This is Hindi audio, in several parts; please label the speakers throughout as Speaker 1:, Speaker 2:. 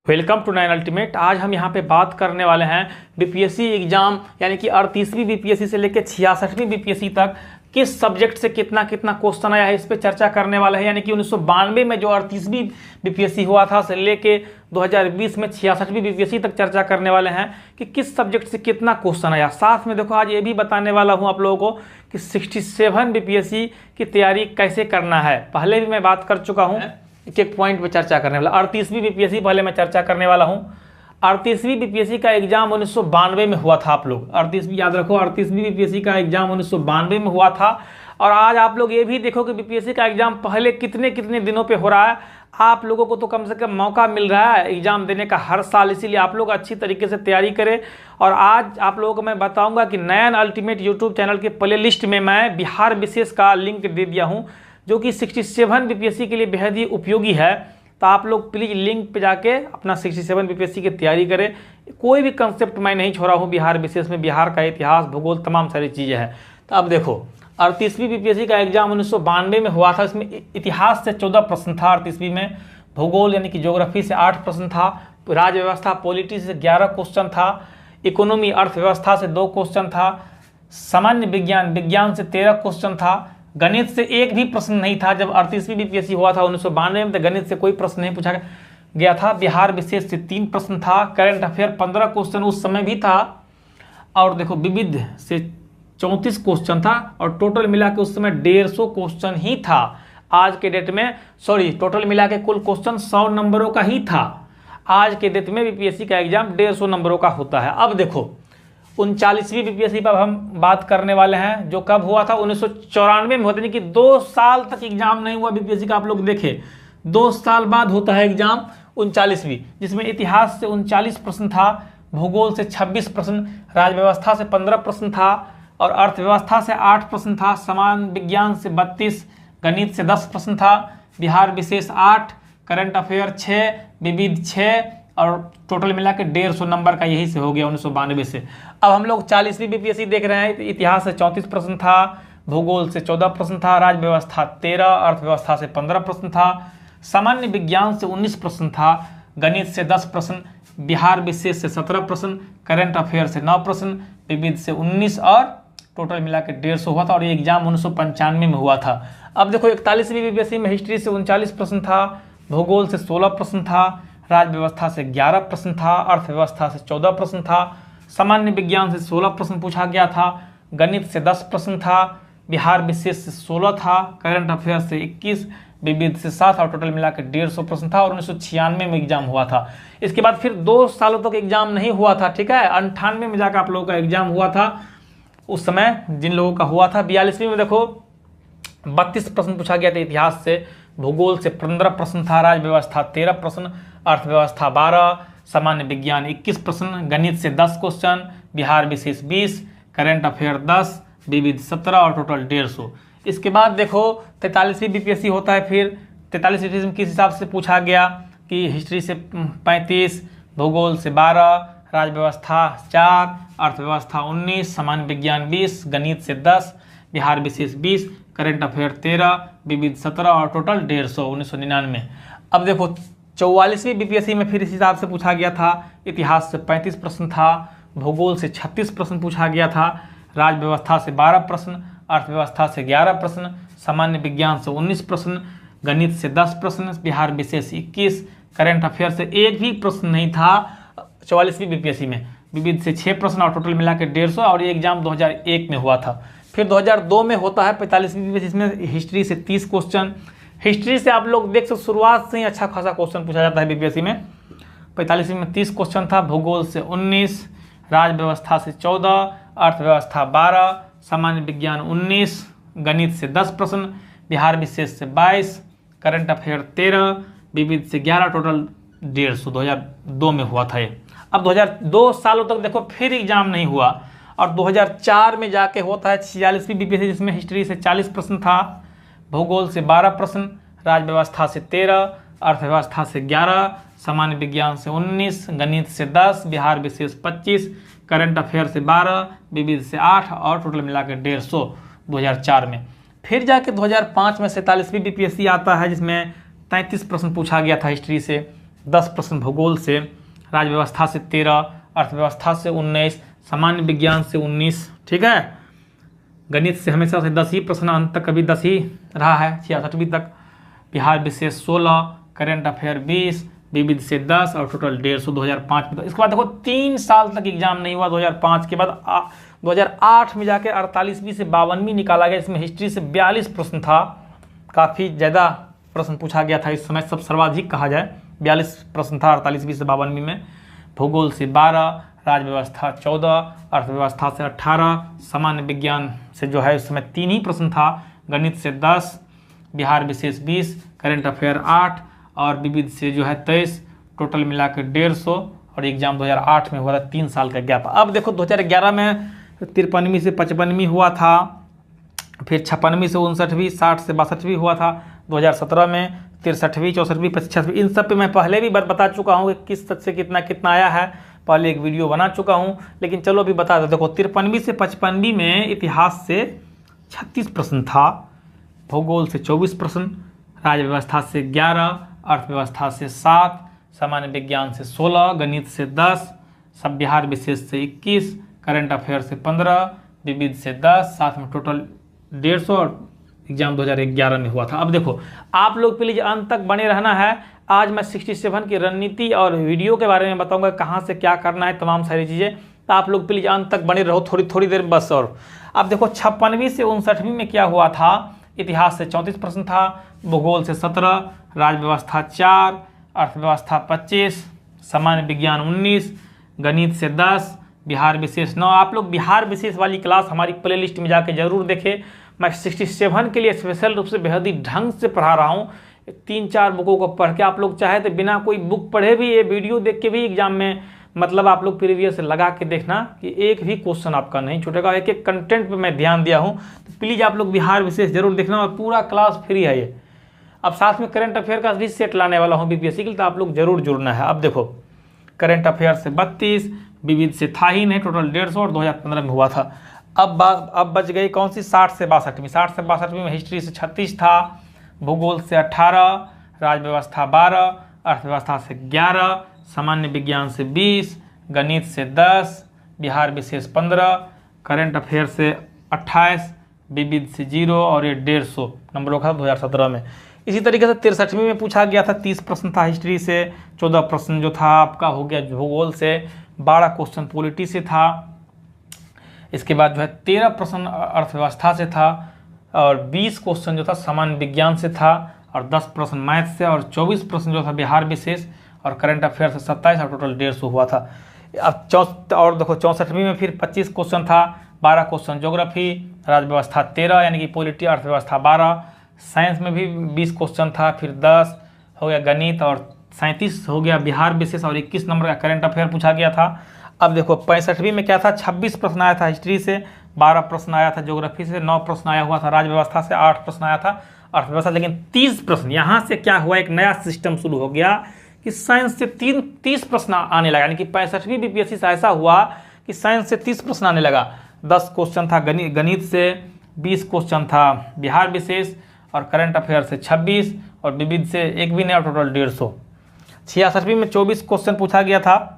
Speaker 1: Welcome to 9 ultimate. आज हम यहाँ पे बात करने वाले हैं बीपीएससी एग्जाम यानी कि 38वीं बीपीएससी से लेकर 66वीं बीपीएससी तक किस सब्जेक्ट से कितना कितना क्वेश्चन आया है, इस पे चर्चा करने वाले हैं। यानी कि 1992 में जो 38वीं बीपीएससी हुआ था से लेके 2020 में 66वीं बीपीएससी तक चर्चा करने वाले हैं कि किस सब्जेक्ट से कितना क्वेश्चन आया। साथ में देखो आज ये भी बताने वाला हूँ आप लोगों को कि 67 बीपीएससी की तैयारी कैसे करना है। पहले भी मैं बात कर चुका हूँ, एक पॉइंट पे चर्चा करने वाला। 38वीं बीपीएससी पहले मैं चर्चा करने वाला हूँ। 38वीं बीपीएससी का एग्जाम 1992 में हुआ था। आप लोग 38वीं याद रखो, 38वीं बीपीएससी का एग्जाम 1992 में हुआ था। और आज आप लोग ये भी देखो कि बीपीएससी का एग्जाम पहले कितने कितने दिनों पे हो रहा है। आप लोगों को तो कम से कम मौका मिल रहा है एग्जाम देने का हर साल, इसीलिए आप लोग अच्छी तरीके से तैयारी करें। और आज आप लोगों को मैं बताऊंगा कि नया अल्टीमेट यूट्यूब चैनल के प्ले लिस्ट में मैं बिहार विशेष का लिंक दे दिया हूँ, जो कि 67 बीपीएससी के लिए बेहद ही उपयोगी है। तो आप लोग प्लीज़ लिंक पे जाके अपना 67 बीपीएससी की तैयारी करें। कोई भी कंसेप्ट मैं नहीं छोड़ा हूँ बिहार विशेष में, बिहार का इतिहास, भूगोल, तमाम सारी चीज़ें हैं। तो अब देखो 38वीं बीपीएससी का एग्जाम 1992 में हुआ था। इसमें इतिहास से 14 प्रश्न था 38वीं में, भूगोल यानी कि ज्योग्राफी से 8 प्रश्न था, राज्य व्यवस्था पॉलिटी से 11 क्वेश्चन था, इकोनॉमी अर्थव्यवस्था से 2 क्वेश्चन था, सामान्य विज्ञान से 13 क्वेश्चन था, गणित से एक भी प्रश्न नहीं था। जब 38वीं बीपीएससी हुआ था 1992 में तो गणित से कोई प्रश्न नहीं पूछा गया था। बिहार विशेष से 3 प्रश्न था, करंट अफेयर 15 क्वेश्चन उस समय भी था, और देखो विविध से 34 क्वेश्चन था, और टोटल मिला के उस समय 150 क्वेश्चन ही था। आज के डेट में टोटल मिला के कुल क्वेश्चन 100 नंबरों का ही था। आज के डेट में बीपीएससी का एग्जाम 150 नंबरों का होता है। अब देखो 39वीं बीपीएससी पर हम बात करने वाले हैं, जो कब हुआ था 1994 में होता है, कि 2 साल तक एग्जाम नहीं हुआ बीपीएससी का। आप लोग देखें 2 साल बाद होता है एग्जाम 39वीं, जिसमें इतिहास से 39 प्रश्न था, भूगोल से 26 प्रश्न, राज्य व्यवस्था से 15 प्रश्न था, और अर्थव्यवस्था से 8 प्रश्न था, सामान्य विज्ञान से 32, गणित से 10 प्रश्न था, बिहार विशेष 8, करंट अफेयर 6, विविध 6, और टोटल मिला के 150 नंबर का यही से हो गया 1992 से। अब हम लोग 40वीं बीपीएससी देख रहे हैं। इतिहास से 34 प्रश्न था, भूगोल से 14 प्रश्न था, राज्य व्यवस्था 13, अर्थव्यवस्था से 15 प्रश्न था, सामान्य विज्ञान से 19 प्रश्न था, गणित से 10 प्रश्न, बिहार विशेष से 17 प्रश्न, करंट अफेयर से 9 प्रश्न, विविध से 19, और टोटल मिला के 150 हुआ था। और ये एग्जाम 1995 में हुआ था। अब देखो 41वीं बीपीएससी में हिस्ट्री से 39 प्रश्न था, भूगोल से 16 प्रश्न था, राज्य व्यवस्था से 11 प्रश्न था, अर्थव्यवस्था से 14 प्रश्न था, सामान्य विज्ञान से 16 प्रश्न पूछा गया था, गणित से 10 प्रश्न था, बिहार विशेष से 16 था, करंट अफेयर से 21, विविध से 7, और टोटल मिला के 150 प्रश्न था। और 1996 में एग्जाम हुआ था। इसके बाद फिर 2 सालों तक एग्जाम नहीं हुआ था, ठीक है। 98 में जाकर आप लोगों का एग्जाम हुआ था। उस समय जिन लोगों का हुआ था 42वीं में देखो 32 प्रश्न पूछा गया था इतिहास से, भूगोल से 15 प्रश्न था, राज्य व्यवस्था 13 प्रश्न, अर्थव्यवस्था 12, सामान्य विज्ञान 21 प्रश्न, गणित से 10 क्वेश्चन, बिहार विशेष 20, करंट अफेयर 10, विविध 17, और टोटल 150। इसके बाद देखो 43वीं बीपीएससी होता है। फिर 43 बीपीएससी में किस हिसाब से पूछा गया कि हिस्ट्री से 35, भूगोल से 12, राज्य व्यवस्था 4, अर्थव्यवस्था 19, सामान्य विज्ञान 20, गणित से 10, बिहार विशेष 20, करंट अफेयर 13, विविध 17, और टोटल 150 1999। अब देखो 44वीं बीपीएससी में फिर इस हिसाब से पूछा गया था। इतिहास से 35 प्रश्न था, भूगोल से 36 प्रश्न पूछा गया था, राज्य व्यवस्था से 12 प्रश्न, अर्थव्यवस्था से 11 प्रश्न, सामान्य विज्ञान से 19 प्रश्न, गणित से 10 प्रश्न, बिहार विशेष 21, करंट अफेयर से एक भी प्रश्न नहीं था 44वीं बीपीएससी में, विविध से 6 प्रश्न, और टोटल मिला के 150। और ये एग्जाम 2001 में हुआ था। फिर 2002 में होता है 45वीं बीपीएससी, इसमें हिस्ट्री से 30 क्वेश्चन। हिस्ट्री से आप लोग देख सकते शुरुआत से ही अच्छा खासा क्वेश्चन पूछा जाता है बीपीएससी में। 45वीं में 30 क्वेश्चन था, भूगोल से 19, राज्य व्यवस्था से 14, अर्थव्यवस्था 12, सामान्य विज्ञान 19, गणित से 10 प्रश्न, बिहार विशेष से 22, करंट अफेयर 13, विविध से 11, टोटल 150 2002 में हुआ था ये। अब 2002 सालों तक देखो फिर एग्जाम नहीं हुआ, और 2004 में जाके होता है 46वीं बीपीएससी, जिसमें हिस्ट्री से 40 प्रश्न था, भूगोल से 12 प्रश्न, राज्य व्यवस्था से 13, अर्थव्यवस्था से 11, सामान्य विज्ञान से 19, गणित से 10, बिहार विशेष 25, करंट अफेयर से 12, विविध से 8, और टोटल मिला के 150 2004 में। फिर जाके 2005 में 47वीं बीपीएससी आता है, जिसमें 33 प्रश्न पूछा गया था हिस्ट्री से, 10 प्रश्न भूगोल से, राज्य व्यवस्था से 13, अर्थव्यवस्था से 19, सामान्य विज्ञान से 19, ठीक है। गणित से हमेशा से 10 ही प्रश्न, अंत तक कभी 10 ही रहा है 66वीं तक। बिहार विशेष 16, करेंट अफेयर 20, विविध से 10 और टोटल 150 2005 में। इसके बाद देखो 3 साल तक एग्जाम नहीं हुआ। 2005 के बाद 2008 में जाके 48वीं से 52वीं निकाला गया। इसमें हिस्ट्री से 42 प्रश्न था, काफ़ी ज़्यादा प्रश्न पूछा गया था इस समय, सब सर्वाधिक कहा जाए 42 प्रश्न था 48वीं से 52वीं में। भूगोल से 12, राज्य व्यवस्था 14, अर्थव्यवस्था से 18, सामान्य विज्ञान से जो है इस समय 3 ही प्रश्न था, गणित से 10, बिहार विशेष 20, करेंट अफेयर 8 और विविध से जो है 23, टोटल मिलाकर 150 और एग्जाम 2008 में हुआ था। 3 साल का गैप। अब देखो 2011 में 53वीं से 55वीं हुआ था, फिर 56वीं से 59वीं, 60 से 62वीं हुआ था। 2017 में 63वीं, 64वीं, 85वीं, इन सब पे मैं पहले भी बता चुका हूँ कि किस तक से कितना कितना आया है, पहले एक वीडियो बना चुका हूँ। लेकिन चलो अभी बता दो। देखो 53वीं से 55वीं में इतिहास से 36 प्रश्न था, भूगोल से 24 प्रश्न, राज्य व्यवस्था से 11, अर्थव्यवस्था से 7, सामान्य विज्ञान से 16, गणित से 10, सब बिहार विशेष से 21, करंट अफेयर से 15, विविध से 10, साथ में टोटल 150 और एग्जाम 2011 में हुआ था। अब देखो आप लोग प्लीज अंत तक बने रहना है। आज मैं 67 की रणनीति और वीडियो के बारे में बताऊंगा, कहाँ से क्या करना है, तमाम सारी चीज़ें। तो आप लोग प्लीज अंत तक बने रहो, थोड़ी देर बस। और अब देखो 56वीं से 59वीं में क्या हुआ था। इतिहास से 34 प्रश्न था, भूगोल से 17, राज्य व्यवस्था 4, अर्थव्यवस्था 25, सामान्य विज्ञान 19, गणित से 10, बिहार विशेष 9। आप लोग बिहार विशेष वाली क्लास हमारी प्लेलिस्ट में जाके जरूर देखें। मैं 67 के लिए स्पेशल रूप से बेहद ही ढंग से पढ़ा रहा हूँ। 3-4 बुकों को पढ़ के आप लोग चाहे तो बिना कोई बुक पढ़े भी ये वीडियो देख के भी एग्जाम में मतलब आप लोग प्रीवियस लगा के देखना कि एक भी क्वेश्चन आपका नहीं छूटेगा। एक एक कंटेंट पे मैं ध्यान दिया हूँ, तो प्लीज़ आप लोग बिहार विशेष जरूर देखना। और पूरा क्लास फ्री है ये। अब साथ में करंट अफेयर का भी सेट लाने वाला हूँ बीपीएससी के लिए, तो आप लोग जरूर जुड़ना है। अब देखो करंट अफेयर से 32, विविध से था ही नहीं, टोटल 150 और 2015 में हुआ था। अब बच गई कौन सी, 60 से 62वीं। 60 से 62वीं में हिस्ट्री से 36 था, भूगोल से 18, राज्य व्यवस्था 12, अर्थव्यवस्था से 11, सामान्य विज्ञान से 20, गणित से 10, बिहार विशेष 15, करंट अफेयर से 28, विविध से 0 और ये 150 नंबरों का 2017 में। इसी तरीके से 63वीं में पूछा गया था, 30 प्रश्न था हिस्ट्री से, 14 प्रश्न जो था आपका हो गया भूगोल से, 12 क्वेश्चन पॉलिटी से था। इसके बाद जो है 13 प्रश्न अर्थव्यवस्था से था और 20 क्वेश्चन जो था सामान्य विज्ञान से था और 10 प्रश्न मैथ से और 24 प्रश्न जो था बिहार विशेष और करंट अफेयर से 27 और टोटल 150 हुआ था। अब और देखो 64वीं में फिर 25 क्वेश्चन था, 12 क्वेश्चन ज्योग्राफी, राज्य व्यवस्था 13 यानी कि पॉलिटी, अर्थव्यवस्था 12, साइंस में भी 20 क्वेश्चन था, फिर 10 हो गया गणित और 37 हो गया बिहार विशेष और 21 नंबर का करंट अफेयर पूछा गया था। अब देखो 65वीं में क्या था, 26 प्रश्न आया था हिस्ट्री से, 12 प्रश्न आया था ज्योग्राफी से, 9 प्रश्न आया हुआ था राज्य व्यवस्था से, 8 प्रश्न आया था अर्थव्यवस्था। लेकिन 30 प्रश्न, यहाँ से क्या हुआ, एक नया सिस्टम शुरू हो गया कि साइंस से 30 प्रश्न आने लगा। यानी कि 65वीं बीपीएससी से ऐसा हुआ कि साइंस से 30 प्रश्न आने लगा। 10 क्वेश्चन था गणित से, 20 क्वेश्चन था बिहार विशेष और करंट अफेयर से 26 और विविध से एक भी नहीं और टोटल 150। 66वीं में 24 क्वेश्चन पूछा गया था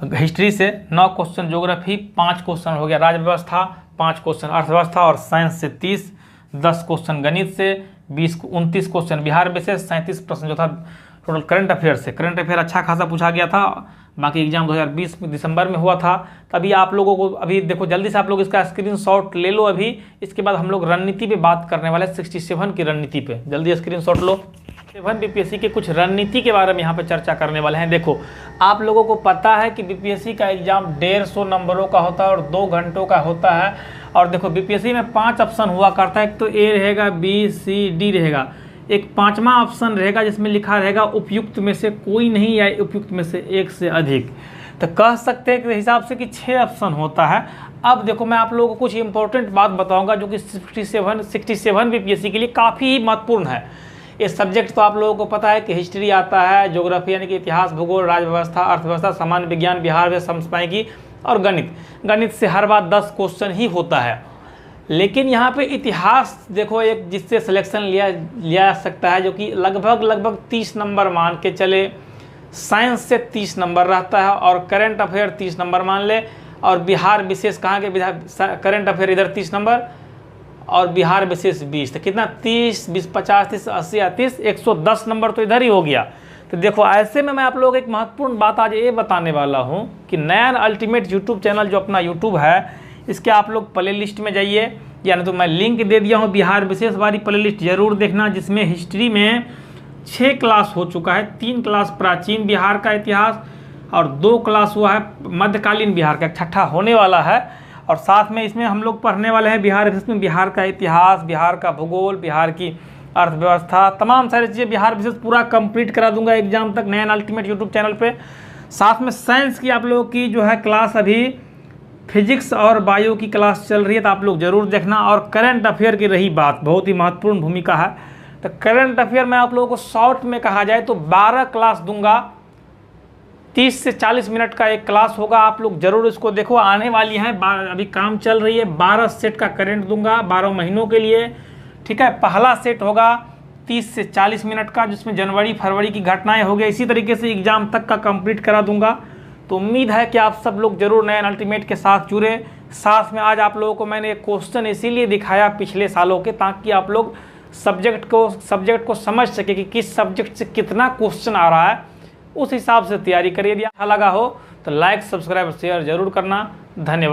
Speaker 1: हिस्ट्री से, 9 क्वेश्चन ज्योग्राफी, 5 क्वेश्चन हो गया राज्य व्यवस्था, 5 क्वेश्चन अर्थव्यवस्था और साइंस से 30, 10 क्वेश्चन गणित से, 29 क्वेश्चन बिहार विशेष, 37 प्रश्न जो था टोटल करंट अफेयर से। करंट अफेयर अच्छा खासा पूछा गया था, बाकी एग्जाम 2020 दिसंबर में हुआ था। तभी आप लोगों को अभी देखो जल्दी से आप लोग इसका स्क्रीनशॉट ले लो अभी। इसके बाद हम लोग रणनीति पे बात करने वाले हैं, 67 की रणनीति पे। जल्दी स्क्रीनशॉट लो। 7 बीपीएससी के कुछ रणनीति के बारे में यहाँ पे चर्चा करने वाले हैं। देखो आप लोगों को पता है कि बीपीएससी का एग्जाम 150 नंबरों का होता है और 2 घंटों का होता है। और देखो बीपीएससी में 5 ऑप्शन हुआ करता है, एक तो ए रहेगा, बी सी डी रहेगा, एक 5वां ऑप्शन रहेगा जिसमें लिखा रहेगा उपयुक्त में से कोई नहीं या उपयुक्त में से एक से अधिक। तो कह सकते हैं कि हिसाब से कि 6 ऑप्शन होता है। अब देखो मैं आप लोगों को कुछ इंपॉर्टेंट बात बताऊंगा जो कि 67 बीपीएससी के लिए काफ़ी ही महत्वपूर्ण है। ये सब्जेक्ट तो आप लोगों को पता है कि हिस्ट्री आता है, ज्योग्राफी यानी कि इतिहास, भूगोल, राज्य व्यवस्था, अर्थव्यवस्था, सामान्य विज्ञान, बिहार में समसामयिकी और गणित। गणित से हर बार 10 क्वेश्चन ही होता है। लेकिन यहाँ पे इतिहास देखो एक जिससे सिलेक्शन लिया जा सकता है, जो कि लगभग 30 नंबर मान के चले, साइंस से 30 नंबर रहता है और करंट अफेयर 30 नंबर मान ले, और बिहार विशेष कहाँ के करंट अफेयर इधर 30 नंबर और बिहार विशेष 20, तो कितना 30, 20, 50, 30, 80 या 30, 110 नंबर तो इधर ही हो गया। तो देखो ऐसे में मैं आप लोगों को एक महत्वपूर्ण बात आज ये बताने वाला हूँ कि नयन अल्टीमेट यूट्यूब चैनल जो अपना यूट्यूब है, इसके आप लोग प्ले लिस्ट में जाइए, यानी तो मैं लिंक दे दिया हूँ, बिहार विशेष वाली प्ले लिस्ट जरूर देखना, जिसमें हिस्ट्री में 6 क्लास हो चुका है, 3 क्लास प्राचीन बिहार का इतिहास और 2 क्लास हुआ है मध्यकालीन बिहार का, 6ठा होने वाला है। और साथ में इसमें हम लोग पढ़ने वाले हैं बिहार विशेष में बिहार का इतिहास, बिहार का भूगोल, बिहार की अर्थव्यवस्था, तमाम सारी चीज़ें बिहार विशेष पूरा कंप्लीट करा दूंगा एग्जाम तक नयन अल्टीमेट यूट्यूब चैनल पे। साथ में साइंस की आप लोगों की जो है क्लास, अभी फिजिक्स और बायो की क्लास चल रही है, तो आप लोग जरूर देखना। और करंट अफेयर की रही बात, बहुत ही महत्वपूर्ण भूमिका है, तो करंट अफेयर में आप लोगों को शॉर्ट में कहा जाए तो 12 क्लास दूंगा, 30 से 40 मिनट का एक क्लास होगा, आप लोग जरूर इसको देखो। आने वाली है, अभी काम चल रही है, 12 सेट का करंट दूंगा 12 महीनों के लिए, ठीक है। पहला सेट होगा 30 से 40 मिनट का, जिसमें जनवरी फरवरी की घटनाएं हो गई, इसी तरीके से एग्जाम तक का कंप्लीट करा दूंगा। तो उम्मीद है कि आप सब लोग जरूर नयन अल्टीमेट के साथ जुड़े। साथ में आज आप लोगों को मैंने एक क्वेश्चन इसीलिए दिखाया पिछले सालों के, ताकि आप लोग सब्जेक्ट को समझ सके कि किस सब्जेक्ट से कितना क्वेश्चन आ रहा है, उस हिसाब से तैयारी करिए। यदि अच्छा लगा हो तो लाइक, सब्सक्राइब, शेयर जरूर करना। धन्यवाद।